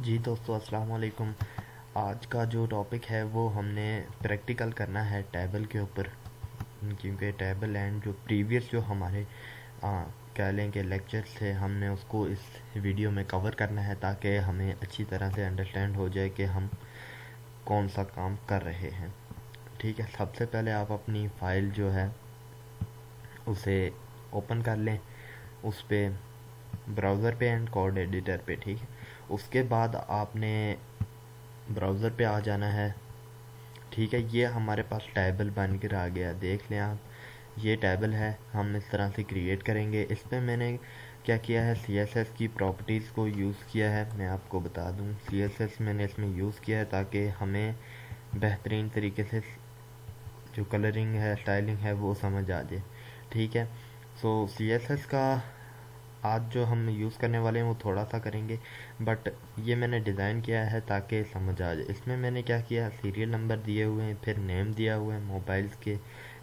जी दोस्तों, अस्सलाम वालेकुम। आज का जो टॉपिक है वो हमने प्रैक्टिकल करना है टेबल के ऊपर, क्योंकि टेबल एंड जो प्रीवियस जो हमारे कह लें कि लेक्चर्स थे, हमने उसको इस वीडियो में कवर करना है ताकि हमें अच्छी तरह से अंडरस्टैंड हो जाए कि हम कौन सा काम कर रहे हैं। ठीक है, सबसे पहले आप अपनी फ़ाइल जो है उसे ओपन कर लें, उस पे ब्राउज़र पे एंड कोड एडिटर पे। ठीक है, उसके बाद आपने ब्राउज़र पे आ जाना है। ठीक है, ये हमारे पास टेबल बन कर आ गया, देख लें आप। ये टेबल है, हम इस तरह से क्रिएट करेंगे। इस पर मैंने क्या किया है, CSS की प्रॉपर्टीज़ को यूज़ किया है। मैं आपको बता दूं, CSS मैंने इसमें यूज़ किया है ताकि हमें बेहतरीन तरीके से जो कलरिंग है, स्टाइलिंग है, वो समझ आ जाए। ठीक है, सो CSS का आज जो हम यूज़ करने वाले हैं वो थोड़ा सा करेंगे, बट ये मैंने डिज़ाइन किया है ताकि समझ आ जाए। इसमें मैंने क्या किया, सीरियल नंबर दिए हुए हैं, फिर नेम दिया हुआ है मोबाइल्स के,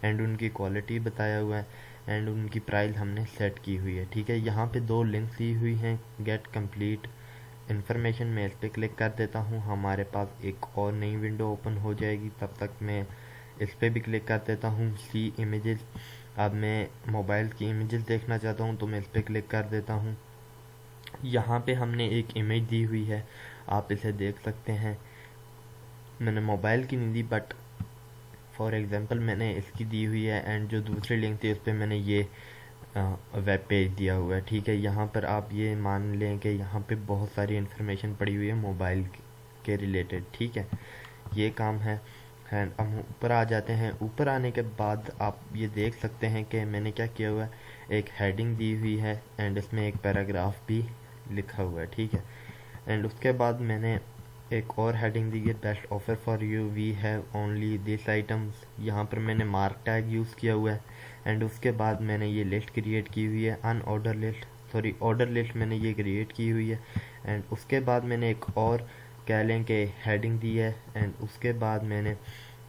एंड उनकी क्वालिटी बताया हुआ है, एंड उनकी प्राइस हमने सेट की हुई है। ठीक है, यहाँ पे दो लिंक्स दी हुई हैं, गेट कंप्लीट इन्फॉर्मेशन। मैं इस पर क्लिक कर देता हूँ, हमारे पास एक और नई विंडो ओपन हो जाएगी। तब तक मैं इस पर भी क्लिक कर देता हूँ, सी इमेजेस। अब मैं मोबाइल की इमेजेस देखना चाहता हूँ तो मैं इस पर क्लिक कर देता हूँ। यहाँ पे हमने एक इमेज दी हुई है, आप इसे देख सकते हैं। मैंने मोबाइल की नहीं दी, बट फॉर एग्जांपल मैंने इसकी दी हुई है, एंड जो दूसरी लिंक थी उस पर मैंने ये वेब पेज दिया हुआ है। ठीक है, यहाँ पर आप ये मान लें कि यहाँ पे बहुत सारी इन्फॉर्मेशन पड़ी हुई है मोबाइल के रिलेटेड। ठीक है, ये काम है। एंड हम ऊपर आ जाते हैं। ऊपर आने के बाद आप ये देख सकते हैं कि मैंने क्या किया हुआ है, एक हेडिंग दी हुई है, एंड इसमें एक पैराग्राफ भी लिखा हुआ है। ठीक है, एंड उसके बाद मैंने एक और हेडिंग दी है, best offer for you, we have only this items. यहाँ पर मैंने मार्क टैग यूज़ किया हुआ है, एंड उसके बाद मैंने ये लिस्ट क्रिएट की हुई है, ऑर्डर लिस्ट मैंने ये क्रिएट की हुई है। एंड उसके बाद मैंने एक और कह लें कि हेडिंग दी है, एंड उसके बाद मैंने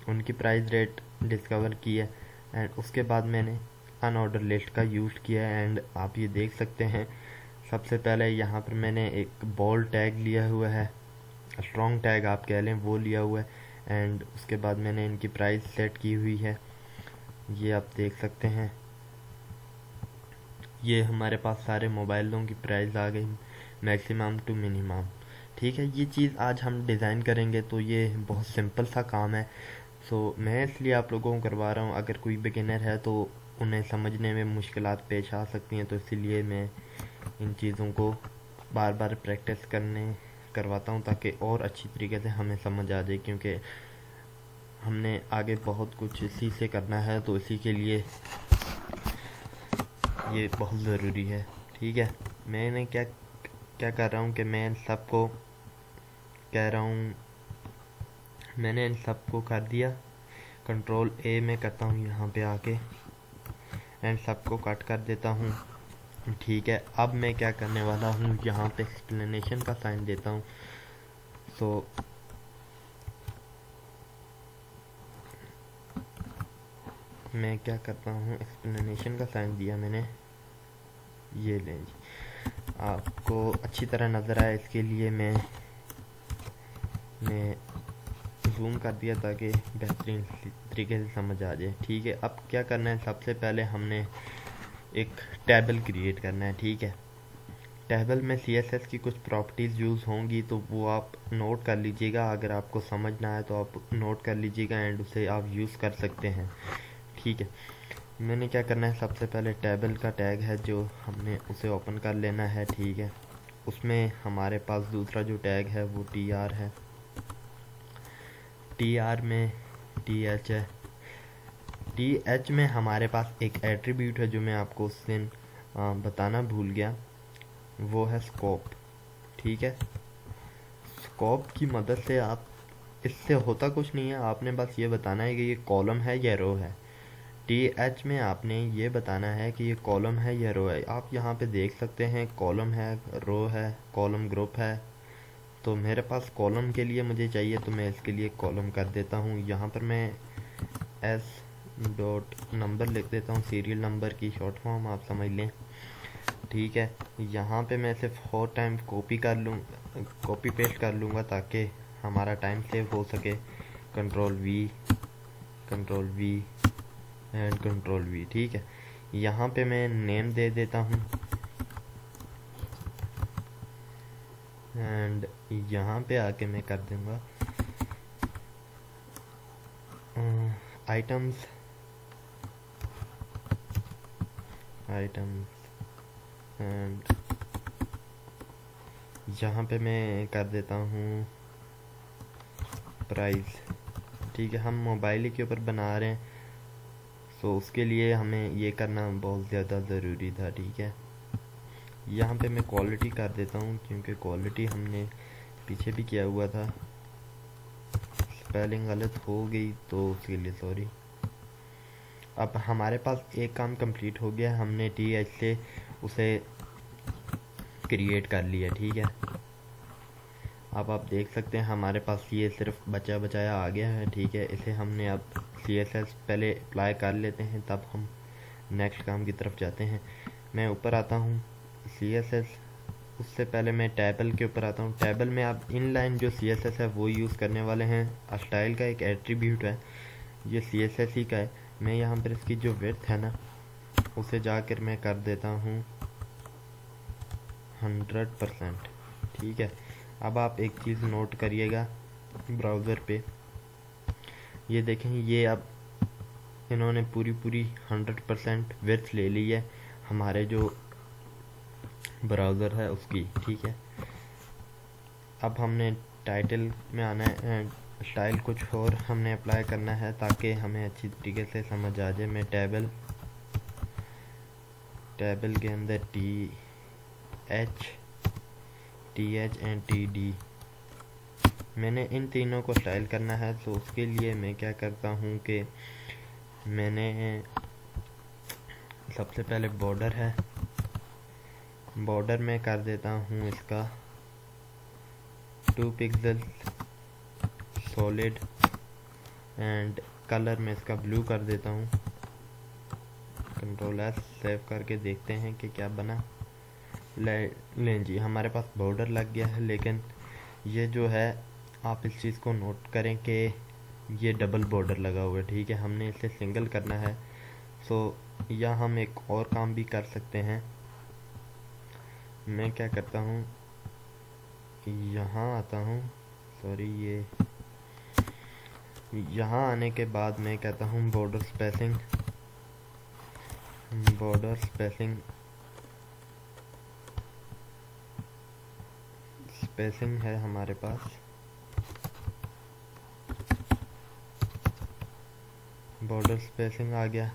उनकी प्राइस रेट डिस्कवर की है, एंड उसके बाद मैंने अनऑर्डर लिस्ट का यूज़ किया है। एंड आप ये देख सकते हैं, सबसे पहले यहाँ पर मैंने एक बोल्ड टैग लिया हुआ है, स्ट्रॉन्ग टैग आप कह लें, वो लिया हुआ है। एंड उसके बाद मैंने इनकी प्राइस सेट की हुई है, ये आप देख सकते हैं। ये हमारे पास सारे मोबाइलों की प्राइस आ गई, मैक्सिमम टू मिनिमम। ठीक है, ये चीज़ आज हम डिज़ाइन करेंगे, तो ये बहुत सिंपल सा काम है। सो मैं इसलिए आप लोगों को करवा रहा हूँ, अगर कोई बिगिनर है तो उन्हें समझने में मुश्किलात पेश आ सकती हैं, तो इसीलिए मैं इन चीज़ों को बार बार प्रैक्टिस करवाता हूँ ताकि और अच्छी तरीके से हमें समझ आ जाए, क्योंकि हमने आगे बहुत कुछ इसी से करना है, तो इसी के लिए ये बहुत ज़रूरी है। ठीक है, मैंने क्या क्या कर रहा हूँ कि मैं इन सबको कह रहा हूँ, मैंने इन सबको कर दिया, कंट्रोल A में करता हूँ यहाँ पे आके, एंड सबको कट कर देता हूँ। ठीक है, अब मैं क्या करने वाला हूँ, यहाँ पे एक्सप्लेनेशन का साइन देता हूँ। सो मैं क्या करता हूँ, एक्सप्लेनेशन का साइन दिया मैंने, ये लें जी, आपको अच्छी तरह नज़र आए इसके लिए मैं जूम कर दिया ताकि बेहतरीन तरीके से समझ आ जाए। ठीक है, अब क्या करना है, सबसे पहले हमने एक टेबल क्रिएट करना है। ठीक है, टेबल में CSS की कुछ प्रॉपर्टीज़ यूज़ होंगी, तो वो आप नोट कर लीजिएगा। अगर आपको समझ ना आए तो आप नोट कर लीजिएगा, एंड उसे आप यूज़ कर सकते हैं। ठीक है, मैंने क्या करना है, सबसे पहले टेबल का टैग है जो हमने उसे ओपन कर लेना है। ठीक है, उसमें हमारे पास दूसरा जो टैग है वो TR है, TR में TH है। TH में हमारे पास एक एट्रीब्यूट है जो मैं आपको उस दिन बताना भूल गया, वो है स्कोप। ठीक है, स्कोप की मदद से आप, इससे होता कुछ नहीं है, आपने बस ये बताना है कि ये कॉलम है या रो है। TH में आपने ये बताना है कि ये कॉलम है या रो है। आप यहाँ पे देख सकते हैं, कॉलम है, रो है, कॉलम ग्रुप है। तो मेरे पास कॉलम के लिए मुझे चाहिए, तो मैं इसके लिए कॉलम कर देता हूँ। यहाँ पर मैं S डॉट नंबर लिख देता हूँ, सीरियल नंबर की शॉर्ट फॉर्म आप समझ लें। ठीक है। यहाँ पे मैं इसे 4 टाइम कॉपी पेस्ट कर लूँगा ताकि हमारा टाइम सेव हो सके। Control we and control we. ठीक है, यहाँ पे मैं नेम दे देता हूँ एंड यहाँ पे आके मैं कर दूँगा आइटम्स एंड यहाँ पे मैं कर देता हूँ प्राइस। ठीक है, हम मोबाइल के ऊपर बना रहे हैं, सो उसके लिए हमें ये करना बहुत ज़्यादा ज़रूरी था। ठीक है, यहाँ पे मैं क्वालिटी कर देता हूँ क्योंकि क्वालिटी हमने पीछे भी किया हुआ था। स्पेलिंग गलत हो गई तो उसके लिए सॉरी। अब हमारे पास एक काम कंप्लीट हो गया, हमने TH से उसे क्रिएट कर लिया। ठीक है, अब आप देख सकते हैं हमारे पास ये सिर्फ बचा बचाया आ गया है। ठीक है, इसे हमने अब CSS पहले अप्लाई कर लेते हैं, तब हम नेक्स्ट काम की तरफ जाते हैं। मैं ऊपर आता हूँ CSS, उससे पहले मैं टेबल के ऊपर आता हूँ। टेबल में आप इनलाइन जो CSS है वो यूज़ करने वाले हैं। स्टाइल का एक एट्रीब्यूट है, ये CSS ही का है। मैं यहाँ पर इसकी जो विड्थ है ना, उसे जाकर मैं कर देता हूँ 100%। ठीक है, अब आप एक चीज़ नोट करिएगा ब्राउज़र पे, ये देखें, ये अब इन्होंने पूरी 100% विड्थ ले ली है हमारे जो ब्राउज़र है उसकी। ठीक है, अब हमने टाइटल में आना है, स्टाइल कुछ और हमने अप्लाई करना है ताकि हमें अच्छी तरीके से समझ आ जाए। मैं टेबल के अंदर TH एंड TD मैंने इन तीनों को स्टाइल करना है। तो उसके लिए मैं क्या करता हूँ कि मैंने सबसे पहले बॉर्डर है, बॉर्डर में कर देता हूँ इसका 2 पिक्सल सॉलिड एंड कलर में इसका ब्लू कर देता हूँ। कंट्रोल S सेव करके देखते हैं कि क्या बना। लें जी, हमारे पास बॉर्डर लग गया है, लेकिन ये जो है आप इस चीज़ को नोट करें कि ये डबल बॉर्डर लगा हुआ है। ठीक है, हमने इसे सिंगल करना है। सो या हम एक और काम भी कर सकते हैं। मैं क्या करता हूँ, यहाँ आता हूँ, सॉरी, ये यहाँ आने के बाद मैं कहता हूँ बॉर्डर स्पेसिंग है हमारे पास, बॉर्डर स्पेसिंग आ गया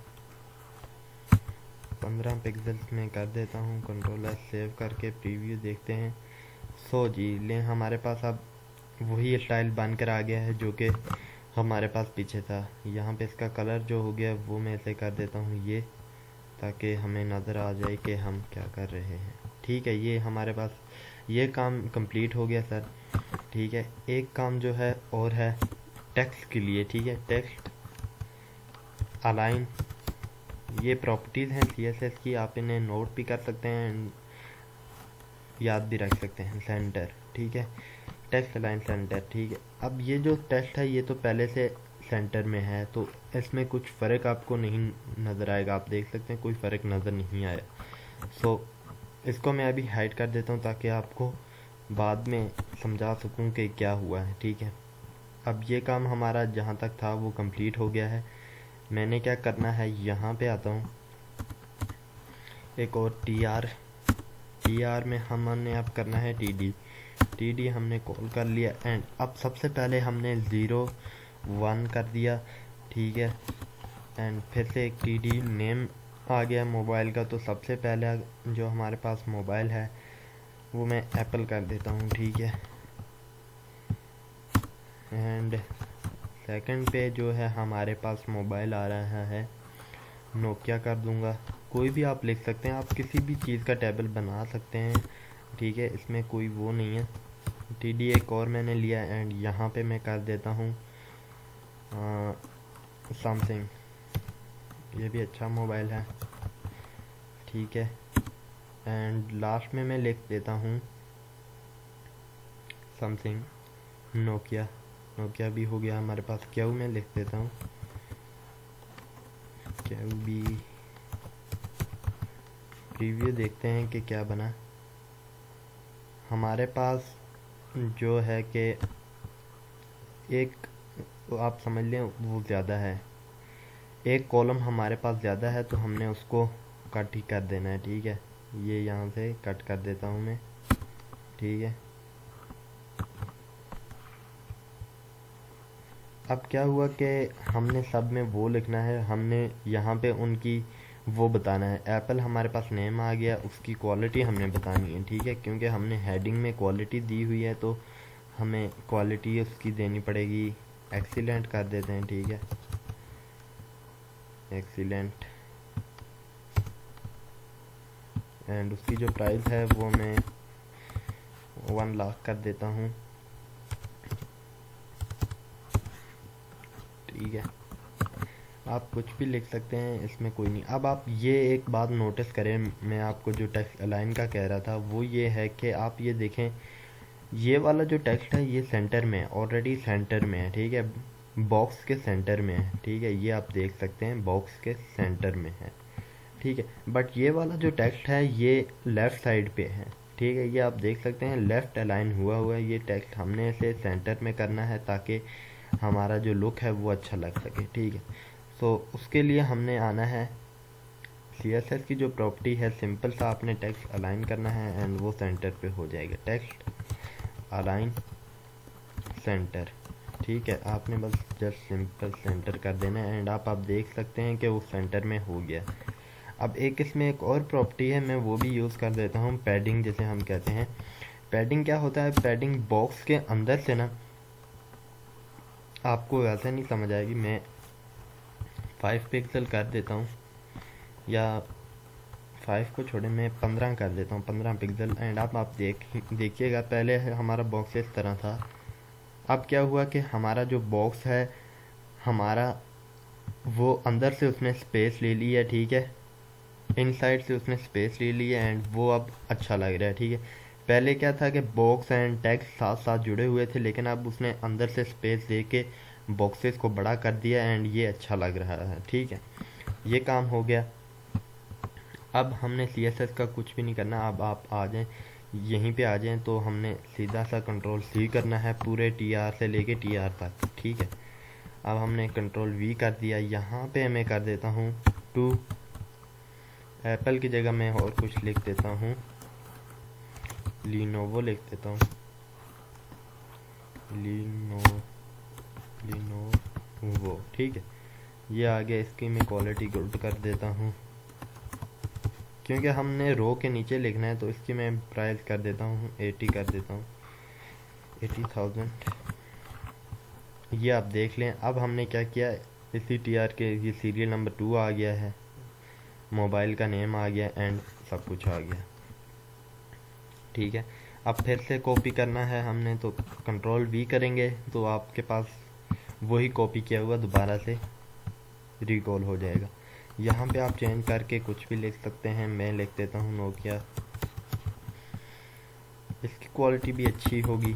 15 पिक्सल्स में कर देता हूँ। कंट्रोल S सेव करके प्रीव्यू देखते हैं। सो जी ले, हमारे पास अब वही स्टाइल बनकर आ गया है जो कि हमारे पास पीछे था। यहाँ पे इसका कलर जो हो गया वो मैं इसे कर देता हूँ ये, ताकि हमें नज़र आ जाए कि हम क्या कर रहे हैं। ठीक है, ये हमारे पास ये काम कंप्लीट हो गया सर। ठीक है, एक काम जो है और है टेक्स्ट के लिए। ठीक है, टेक्स्ट अलाइन, ये प्रॉपर्टीज़ हैं CSS की, आप इन्हें नोट भी कर सकते हैं, याद भी रख सकते हैं। सेंटर, ठीक है, टेक्स्ट अलाइन सेंटर। ठीक है, अब ये जो टेक्स्ट है ये तो पहले से सेंटर में है, तो इसमें कुछ फ़र्क आपको नहीं नज़र आएगा। आप देख सकते हैं कोई फ़र्क नज़र नहीं आया। सो इसको मैं अभी हाइड कर देता हूँ ताकि आपको बाद में समझा सकूँ कि क्या हुआ है। ठीक है, अब ये काम हमारा जहाँ तक था वो कंप्लीट हो गया है। मैंने क्या करना है, यहाँ पे आता हूँ, एक और TR में हमने अब करना है TD हमने कॉल कर लिया एंड अब सबसे पहले हमने 0 1 कर दिया। ठीक है, एंड फिर से एक TD नेम आ गया मोबाइल का, तो सबसे पहले जो हमारे पास मोबाइल है वो मैं एप्पल कर देता हूँ। ठीक है, एंड सेकंड पे जो है हमारे पास मोबाइल आ रहा है नोकिया कर दूंगा। कोई भी आप लिख सकते हैं, आप किसी भी चीज़ का टेबल बना सकते हैं। ठीक है, इसमें कोई वो नहीं है। TD एक और मैंने लिया एंड यहाँ पे मैं कर देता हूँ समथिंग, ये भी अच्छा मोबाइल है। ठीक है, एंड लास्ट में मैं लिख देता हूँ समथिंग नोकिया। नोकिया भी हो गया हमारे पास। क्यू में लिख देता हूँ क्यू बी। प्रीव्यू देखते हैं कि क्या बना। हमारे पास जो है कि एक, तो आप समझ लें वो ज़्यादा है, एक कॉलम हमारे पास ज़्यादा है, तो हमने उसको कट ही कर देना है। ठीक है, ये यहाँ से कट कर देता हूँ मैं। ठीक है, अब क्या हुआ कि हमने सब में वो लिखना है, हमने यहाँ पे उनकी वो बताना है। एप्पल हमारे पास नेम आ गया, उसकी क्वालिटी हमने बतानी है। ठीक है, क्योंकि हमने हेडिंग में क्वालिटी दी हुई है तो हमें क्वालिटी उसकी देनी पड़ेगी। एक्सीलेंट कर देते हैं। ठीक है, एक्सीलेंट। एंड उसकी जो प्राइस है वो मैं 1 लाख कर देता हूँ। ठीक है, आप कुछ भी लिख सकते हैं, इसमें कोई नहीं। अब आप ये एक बात नोटिस करें, मैं आपको जो टेक्स्ट अलाइन का कह रहा था वो ये है कि आप ये देखें, ये वाला जो टेक्स्ट है ये सेंटर में है, ऑलरेडी सेंटर में है। ठीक है, बॉक्स के सेंटर में है। ठीक है, ये आप देख सकते हैं बॉक्स के सेंटर में है। ठीक है, बट ये वाला जो टेक्स्ट है ये लेफ़्ट साइड पे है। ठीक है, ये आप देख सकते हैं लेफ़्ट अलाइन हुआ हुआ है। ये टेक्स्ट हमने इसे सेंटर में करना है ताकि हमारा जो लुक है वो अच्छा लग सके। ठीक है, तो उसके लिए हमने आना है CSS की जो प्रॉपर्टी है, सिंपल सा आपने टेक्स्ट अलाइन करना है एंड वो सेंटर पे हो जाएगा। Text align centre. ठीक है, आपने बस जस्ट सिंपल सेंटर कर देना है एंड आप देख सकते हैं कि वो सेंटर में हो गया। अब एक इसमें एक और प्रॉपर्टी है, मैं वो भी यूज़ कर देता हूँ, पैडिंग जिसे हम कहते हैं। पैडिंग क्या होता है? पैडिंग बॉक्स के अंदर से ना, आपको वैसे नहीं समझ आएगी, मैं 5 पिक्सल कर देता हूँ, या 5 को छोड़े मैं 15 कर देता हूँ, 15 पिक्सल। एंड आप देखिएगा, पहले हमारा बॉक्स इस तरह था। अब क्या हुआ कि हमारा जो बॉक्स है हमारा, वो अंदर से उसने स्पेस ले ली है। ठीक है, इनसाइड से उसने स्पेस ले ली है एंड वो अब अच्छा लग रहा है। ठीक है, पहले क्या था कि बॉक्स एंड टेक्स्ट साथ साथ जुड़े हुए थे, लेकिन अब उसने अंदर से स्पेस दे के बॉक्सेस को बड़ा कर दिया एंड ये अच्छा लग रहा है। ठीक है, ये काम हो गया। अब हमने CSS का कुछ भी नहीं करना। अब आप आ जाएं, यहीं पे आ जाएं, तो हमने सीधा सा Ctrl+C करना है पूरे TR से लेके TR तक। ठीक है, अब हमने Ctrl+V कर दिया। यहाँ पे मैं कर देता हूँ टू, एप्पल की जगह मैं और कुछ लिख देता हूँ, लीनोवो लिख देता हूँ, लीनोवो। ठीक है, ये आ गया। इसकी मैं क्वालिटी गुड कर देता हूँ, क्योंकि हमने रो के नीचे लिखना है, तो इसकी मैं प्राइस कर देता हूँ 80 कर देता हूँ, 80,000। ये आप देख लें। अब हमने क्या किया, इसी TR के ये सीरियल नंबर 2 आ गया है, मोबाइल का नेम आ गया एंड सब कुछ आ गया। ठीक है, अब फिर से कॉपी करना है हमने, तो Ctrl+V करेंगे तो आपके पास वही कॉपी किया हुआ दोबारा से रिकॉल हो जाएगा। यहाँ पे आप चेंज करके कुछ भी लिख सकते हैं, मैं लिख देता हूँ नोकिया। इसकी क्वालिटी भी अच्छी होगी,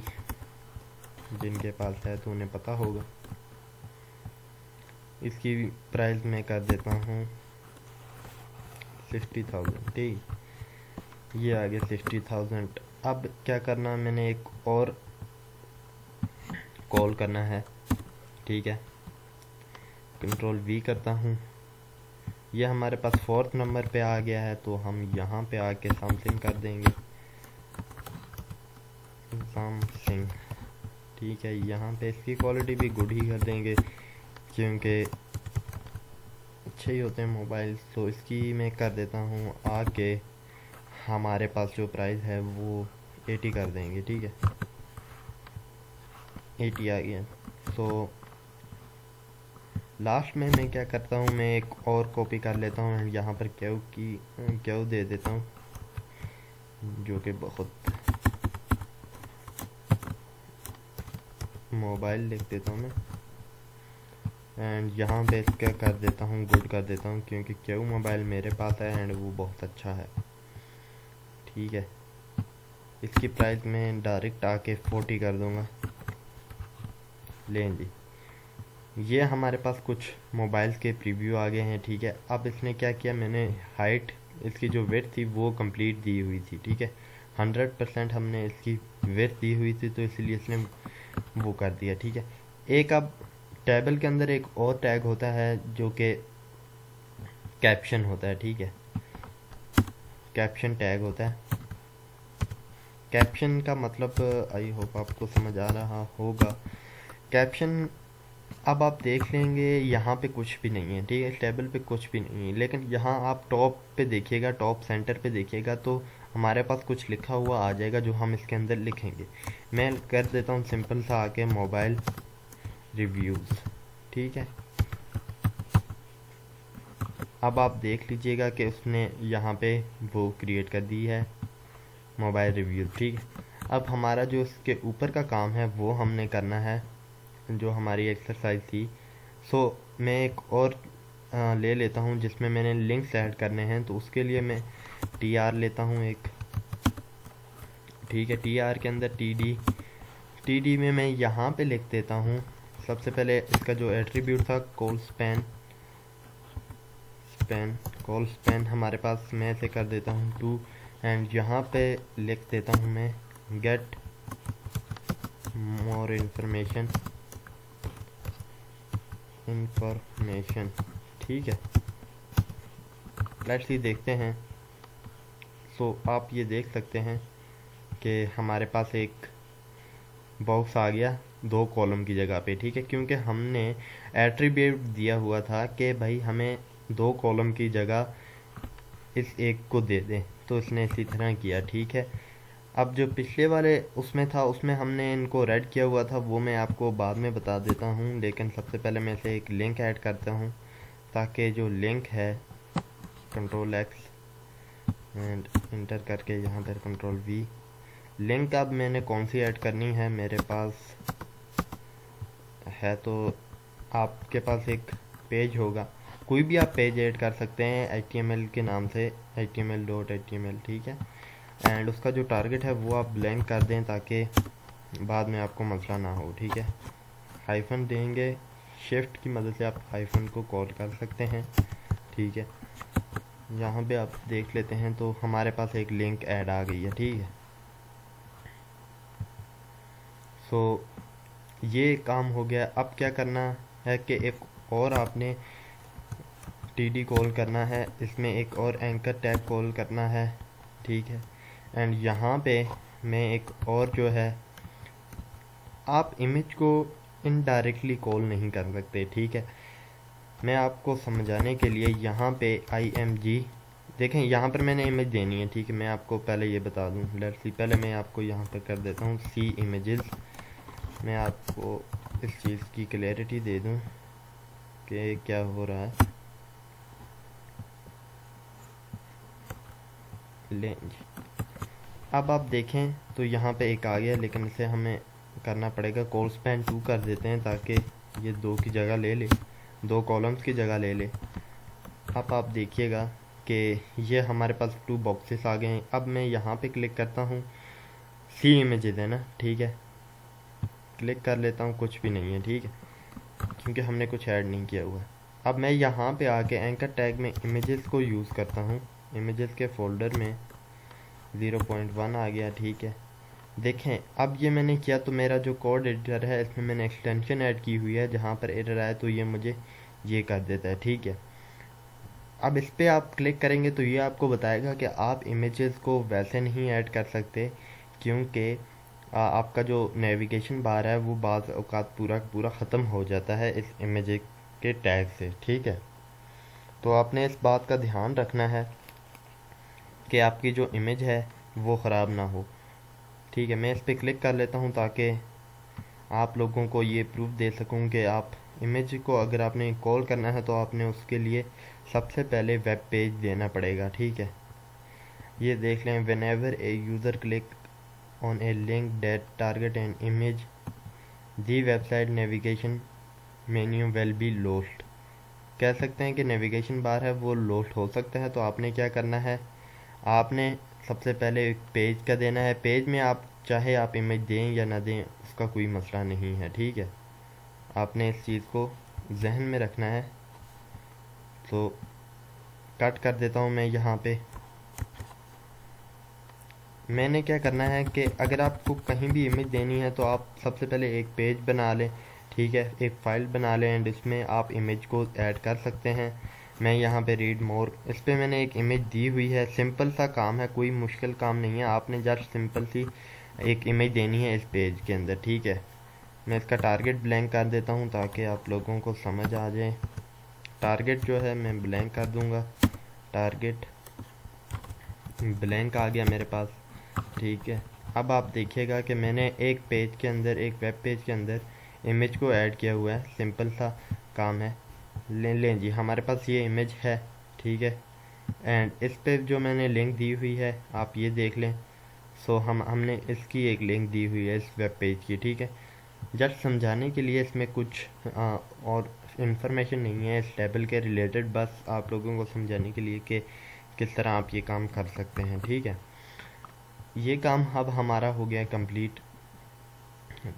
जिनके पास है तो उन्हें पता होगा। इसकी प्राइस मैं कर देता हूँ 60,000। ठीक, ये आ गया 60,000। अब क्या करना है, मैंने एक और कॉल करना है। ठीक है, Ctrl+V करता हूँ। ये हमारे पास 4th नंबर पे आ गया है, तो हम यहाँ पे आके समथिंग कर देंगे, समथिंग। ठीक है, यहाँ पे इसकी क्वालिटी भी गुड ही कर देंगे, क्योंकि अच्छे ही होते हैं मोबाइल। तो इसकी मैं कर देता हूँ आके, हमारे पास जो प्राइस है वो 80 कर देंगे। ठीक है, 80 आ गया। तो लास्ट में मैं क्या करता हूँ, मैं एक और कॉपी कर लेता हूँ, यहाँ पर क्यू दे देता हूँ, जो कि बहुत, मोबाइल लिख देता हूँ मैं एंड यहाँ पे इसका कर देता हूँ गुड कर देता हूँ, क्योंकि क्यू मोबाइल मेरे पास है एंड वो बहुत अच्छा है। ठीक है। इसकी प्राइस मैं डायरेक्ट आके 40 कर दूंगा। लें जी, ये हमारे पास कुछ मोबाइल्स के प्रीव्यू आ गए हैं, ठीक है। अब इसने क्या किया, मैंने हाइट इसकी जो विड्थ थी वो कंप्लीट दी हुई थी, ठीक है। 100% हमने इसकी विड्थ दी हुई थी, तो इसलिए इसने वो कर दिया, ठीक है। एक अब टेबल के अंदर एक और टैग होता है जो कि कैप्शन होता है, ठीक है। कैप्शन टैग होता है। कैप्शन का मतलब आई होप आपको समझ आ रहा होगा। कैप्शन अब आप देख लेंगे यहाँ पे कुछ भी नहीं है, ठीक है। टेबल पे कुछ भी नहीं है, लेकिन यहाँ आप टॉप पे देखिएगा, टॉप सेंटर पे देखिएगा तो हमारे पास कुछ लिखा हुआ आ जाएगा जो हम इसके अंदर लिखेंगे। मैं कर देता हूँ सिंपल सा आके मोबाइल रिव्यूज़, ठीक है। अब आप देख लीजिएगा कि उसने यहाँ पे वो क्रिएट कर दी है मोबाइल रिव्यू, ठीक है। अब हमारा जो इसके ऊपर का काम है वो हमने करना है, जो हमारी एक्सरसाइज थी। सो मैं एक और ले लेता हूँ जिसमें मैंने लिंक्स ऐड करने हैं, तो उसके लिए मैं TR लेता हूँ एक, ठीक है। TR के अंदर TD में मैं यहाँ पे लिख देता हूँ सबसे पहले इसका जो एट्रीब्यूट था कॉल स्पैन हमारे पास, मैं इसे कर देता हूँ 2 एंड यहाँ पे लिख देता हूँ मैं गेट मोर इंफॉर्मेशन, ठीक है। लेट्स सी देखते हैं। सो आप ये देख सकते हैं कि हमारे पास एक बॉक्स आ गया 2 कॉलम की जगह पे, ठीक है। क्योंकि हमने एट्रीब्यूट दिया हुआ था कि भाई हमें 2 कॉलम की जगह इस एक को दे दें, तो इसने इसी तरह किया, ठीक है। अब जो पिछले वाले उसमें था, उसमें हमने इनको रेड किया हुआ था, वो मैं आपको बाद में बता देता हूँ। लेकिन सबसे पहले मैं इसे एक लिंक ऐड करता हूँ, ताकि जो लिंक है Ctrl+X एंड इंटर करके यहाँ पर Ctrl+V। लिंक अब मैंने कौन सी ऐड करनी है, मेरे पास है तो आपके पास एक पेज होगा, कोई भी आप पेज ऐड कर सकते हैं HTML के नाम से, html.html, ठीक है। एंड उसका जो टारगेट है वो आप ब्लैंक कर दें ताकि बाद में आपको मसला ना हो, ठीक है। हाइफन देंगे, शिफ्ट की मदद से आप हाइफन को कॉल कर सकते हैं, ठीक है। यहाँ पे आप देख लेते हैं तो हमारे पास एक लिंक ऐड आ गई है, ठीक है। सो ये काम हो गया। अब क्या करना है कि एक और आपने TD कॉल करना है, इसमें एक और एंकर टैग कॉल करना है, ठीक है। एंड यहाँ पे मैं एक और जो है, आप इमेज को इनडायरेक्टली कॉल नहीं कर सकते, ठीक है। मैं आपको समझाने के लिए यहाँ पे IMG देखें, यहाँ पर मैंने इमेज देनी है, ठीक है। मैं आपको पहले ये बता दूँ, लेट्स सी, पहले मैं आपको यहाँ पर कर देता हूँ C इमेजेस। मैं आपको इस चीज़ की क्लैरिटी दे दूँ कि क्या हो रहा है। लें जी, अब आप देखें तो यहाँ पे एक आ गया, लेकिन इसे हमें करना पड़ेगा कॉल स्पैन 2 कर देते हैं ताकि ये 2 की जगह ले ले, 2 कॉलम्स की जगह ले ले। अब आप देखिएगा कि ये हमारे पास 2 बॉक्सेस आ गए हैं। अब मैं यहाँ पे क्लिक करता हूँ, C इमेजेस है ना, ठीक है। क्लिक कर लेता हूँ, कुछ भी नहीं है, ठीक है, क्योंकि हमने कुछ ऐड नहीं किया हुआ। अब मैं यहाँ पे आके एंकर टैग में इमेजेस को यूज़ करता हूँ। इमेजेस के फोल्डर में 0.1 आ गया, ठीक है। देखें अब ये मैंने किया तो मेरा जो कोड एडिटर है इसमें मैंने एक्सटेंशन ऐड की हुई है, जहाँ पर एरर आए तो ये मुझे ये कर देता है, ठीक है। अब इस पर आप क्लिक करेंगे तो ये आपको बताएगा कि आप इमेजेस को वैसे नहीं ऐड कर सकते, क्योंकि आपका जो नेविगेशन बार है वो बाज़ औक़ात पूरा ख़त्म हो जाता है इस इमेज के टैग से, ठीक है। तो आपने इस बात का ध्यान रखना है कि आपकी जो इमेज है वो ख़राब ना हो, ठीक है। मैं इस पर क्लिक कर लेता हूँ ताकि आप लोगों को ये प्रूफ दे सकूँ कि आप इमेज को अगर आपने कॉल करना है तो आपने उसके लिए सबसे पहले वेब पेज देना पड़ेगा, ठीक है। ये देख लें, whenever A user click on A link that target an image the website navigation menu will be lost. कह सकते हैं कि नेविगेशन बार है वो लॉस्ट हो सकता है। तो आपने क्या करना है, आपने सबसे पहले एक पेज का देना है। पेज में आप चाहे आप इमेज दें या ना दें उसका कोई मसला नहीं है, ठीक है। आपने इस चीज़ को जहन में रखना है। तो कट कर देता हूँ मैं यहाँ पे। मैंने क्या करना है कि अगर आपको कहीं भी इमेज देनी है तो आप सबसे पहले एक पेज बना लें, ठीक है, एक फ़ाइल बना लें एंड इसमें आप इमेज को ऐड कर सकते हैं। मैं यहाँ पे रीड मोर, इस पर मैंने एक इमेज दी हुई है। सिंपल सा काम है, कोई मुश्किल काम नहीं है। आपने जस्ट सिंपल सी एक इमेज देनी है इस पेज के अंदर, ठीक है। मैं इसका टारगेट ब्लैंक कर देता हूँ ताकि आप लोगों को समझ आ जाए। टारगेट जो है मैं ब्लैंक कर दूँगा। टारगेट ब्लैंक आ गया मेरे पास, ठीक है। अब आप देखिएगा कि मैंने एक पेज के अंदर, एक वेब पेज के अंदर इमेज को ऐड किया हुआ है। सिंपल सा काम है। लें जी, हमारे पास ये इमेज है, ठीक है। एंड इस पे जो मैंने लिंक दी हुई है आप ये देख लें। सो हमने इसकी एक लिंक दी हुई है इस वेब पेज की, ठीक है। जस्ट समझाने के लिए, इसमें कुछ और इन्फॉर्मेशन नहीं है इस टेबल के रिलेटेड, बस आप लोगों को समझाने के लिए कि किस तरह आप ये काम कर सकते हैं, ठीक है। ये काम अब हमारा हो गया कंप्लीट,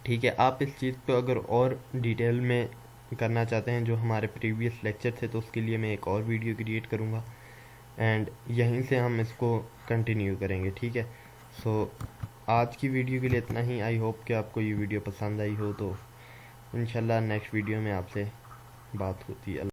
ठीक है। आप इस चीज़ को अगर और डिटेल में करना चाहते हैं जो हमारे प्रीवियस लेक्चर थे तो उसके लिए मैं एक और वीडियो क्रिएट करूँगा एंड यहीं से हम इसको कंटिन्यू करेंगे, ठीक है। सो आज की वीडियो के लिए इतना ही। आई होप कि आपको ये वीडियो पसंद आई हो। तो इंशाल्लाह नेक्स्ट वीडियो में आपसे बात होती है।